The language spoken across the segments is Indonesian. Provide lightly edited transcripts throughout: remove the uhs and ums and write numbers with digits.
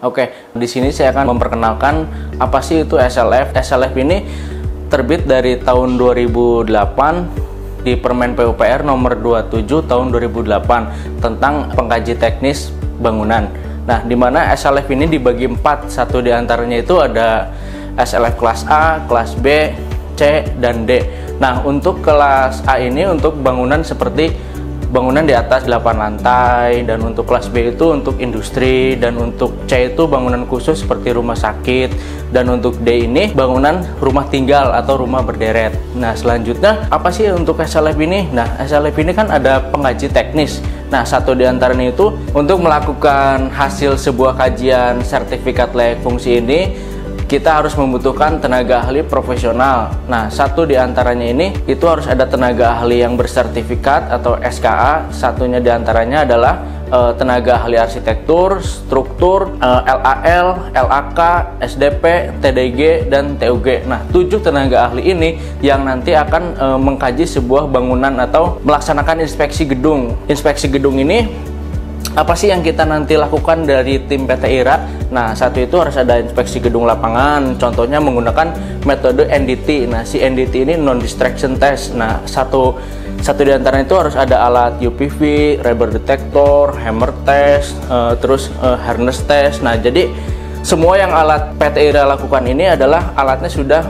Oke, di sini saya akan memperkenalkan apa sih itu SLF. SLF ini terbit dari tahun 2008 di Permen PUPR nomor 27 tahun 2008 tentang pengkaji teknis bangunan. Nah, di mana SLF ini dibagi 4. Satu di antaranya itu ada SLF kelas A, kelas B, C, dan D. Nah, untuk kelas A ini untuk bangunan seperti bangunan di atas 8 lantai, dan untuk kelas B itu untuk industri, dan untuk C itu bangunan khusus seperti rumah sakit, dan untuk D ini bangunan rumah tinggal atau rumah berderet. Nah, selanjutnya apa sih untuk SLF ini? Nah, SLF ini kan ada pengkaji teknis. Nah, satu di antaranya itu untuk melakukan hasil sebuah kajian sertifikat layak fungsi ini kita harus membutuhkan tenaga ahli profesional. Nah, satu di antaranya ini itu harus ada tenaga ahli yang bersertifikat atau SKA. Satunya di antaranya adalah tenaga ahli arsitektur, struktur, LAL, LAK, SDP, TDG, dan TUG. Nah, 7 tenaga ahli ini yang nanti akan mengkaji sebuah bangunan atau melaksanakan inspeksi gedung. Inspeksi gedung ini apa sih yang kita nanti lakukan dari tim PT IRA? Nah, satu itu harus ada inspeksi gedung lapangan, contohnya menggunakan metode NDT. Nah, si NDT ini non distraction test. Nah, satu di antara itu harus ada alat UPV, rubber detector, hammer test, terus harness test. Nah, jadi semua yang alat PT IRA lakukan ini adalah alatnya sudah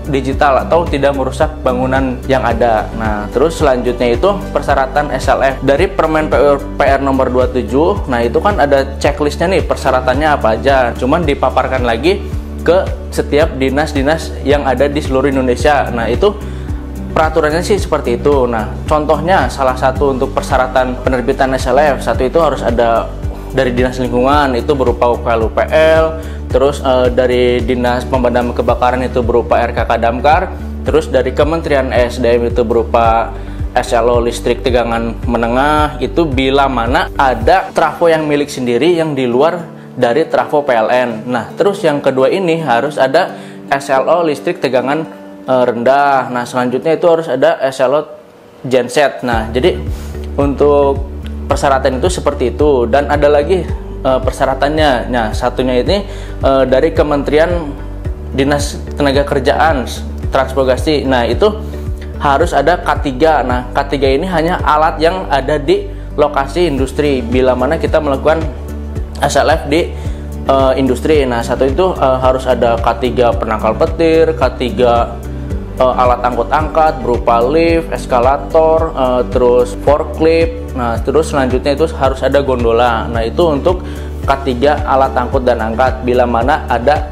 digital atau tidak merusak bangunan yang ada. Nah, terus selanjutnya itu persyaratan SLF dari Permen PUPR nomor 27. Nah, itu kan ada checklistnya nih, persyaratannya apa aja. Cuman dipaparkan lagi ke setiap dinas-dinas yang ada di seluruh Indonesia. Nah, itu peraturannya sih seperti itu. Nah, contohnya salah satu untuk persyaratan penerbitan SLF, satu itu harus ada dari dinas lingkungan itu berupa UPL, terus dari dinas pemadam kebakaran itu berupa RKK Damkar, terus dari Kementerian ESDM itu berupa SLO listrik tegangan menengah itu bila mana ada trafo yang milik sendiri yang di luar dari trafo PLN. Nah, terus yang kedua ini harus ada SLO listrik tegangan rendah. Nah, selanjutnya itu harus ada SLO genset. Nah, jadi untuk persyaratan itu seperti itu, dan ada lagi persyaratannya. Nah, satunya ini dari Kementerian Dinas Tenaga Kerjaan Transmigrasi. Nah, itu harus ada K3. Nah, K3 ini hanya alat yang ada di lokasi industri bila mana kita melakukan SLF di industri. Nah, satu itu harus ada K3 penangkal petir, K3 alat angkut-angkat berupa lift, eskalator, terus forklift. Nah, terus selanjutnya itu harus ada gondola. Nah, itu untuk K3 alat angkut dan angkat bila mana ada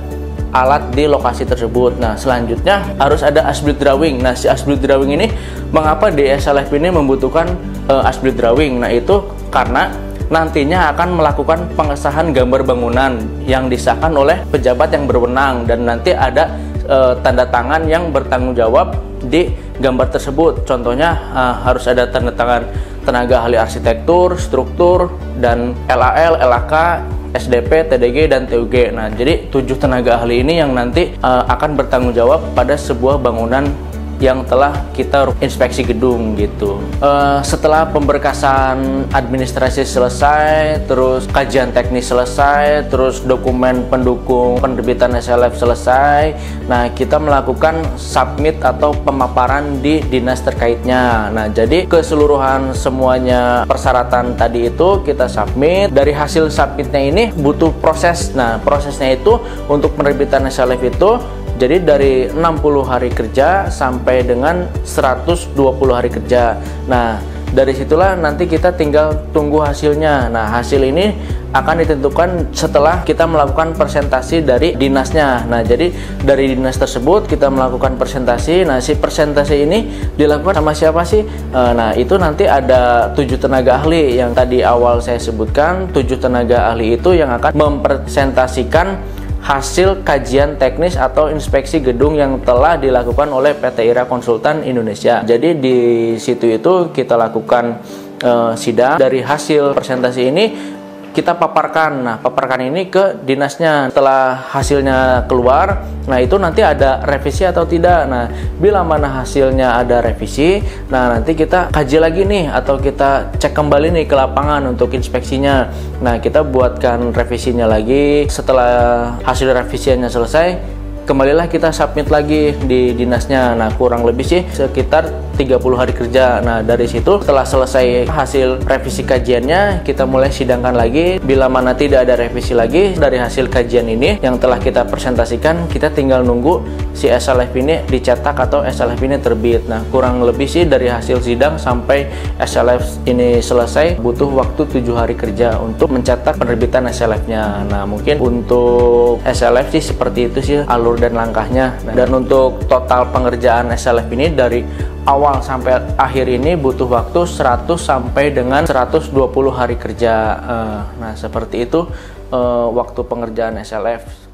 alat di lokasi tersebut. Nah, selanjutnya harus ada as-built drawing. Nah, si as-built drawing ini mengapa di SLF ini membutuhkan as-built drawing? Nah, itu karena nantinya akan melakukan pengesahan gambar bangunan yang disahkan oleh pejabat yang berwenang, dan nanti ada tanda tangan yang bertanggung jawab di gambar tersebut. Contohnya harus ada tanda tangan tenaga ahli arsitektur, struktur, dan LAL, LAK, SDP, TDG, dan TUG. Nah, jadi 7 tenaga ahli ini yang nanti akan bertanggung jawab pada sebuah bangunan yang telah kita inspeksi gedung gitu. Setelah pemberkasan administrasi selesai, terus kajian teknis selesai, terus dokumen pendukung penerbitan SLF selesai, nah kita melakukan submit atau pemaparan di dinas terkaitnya. Nah, jadi keseluruhan semuanya persyaratan tadi itu kita submit. Dari hasil submitnya ini butuh proses. Nah, prosesnya itu untuk penerbitan SLF itu jadi dari 60 hari kerja sampai dengan 120 hari kerja. Nah, dari situlah nanti kita tinggal tunggu hasilnya. Nah, hasil ini akan ditentukan setelah kita melakukan presentasi dari dinasnya. Nah, jadi dari dinas tersebut kita melakukan presentasi. Nah, si presentasi ini dilakukan sama siapa sih? Nah, itu nanti ada 7 tenaga ahli yang tadi awal saya sebutkan. 7 tenaga ahli itu yang akan mempresentasikan hasil kajian teknis atau inspeksi gedung yang telah dilakukan oleh PT IRA Konsultan Indonesia. Jadi di situ itu kita lakukan sidang. Dari hasil presentasi ini kita paparkan. Nah, paparkan ini ke dinasnya. Setelah hasilnya keluar, nah itu nanti ada revisi atau tidak. Nah, bila mana hasilnya ada revisi, nah nanti kita kaji lagi nih, atau kita cek kembali nih ke lapangan untuk inspeksinya. Nah, kita buatkan revisinya lagi. Setelah hasil revisinya selesai, kembalilah kita submit lagi di dinasnya. Nah, kurang lebih sih sekitar 30 hari kerja. Nah, dari situ setelah selesai hasil revisi kajiannya, kita mulai sidangkan lagi. Bila mana tidak ada revisi lagi dari hasil kajian ini yang telah kita presentasikan, kita tinggal nunggu si SLF ini dicetak atau SLF ini terbit. Nah, kurang lebih sih dari hasil sidang sampai SLF ini selesai butuh waktu 7 hari kerja untuk mencetak penerbitan SLF-nya. Nah, mungkin untuk SLF sih seperti itu sih alur dan langkahnya. Dan untuk total pengerjaan SLF ini dari awal sampai akhir ini butuh waktu 100 sampai dengan 120 hari kerja. Nah, seperti itu waktu pengerjaan SLF.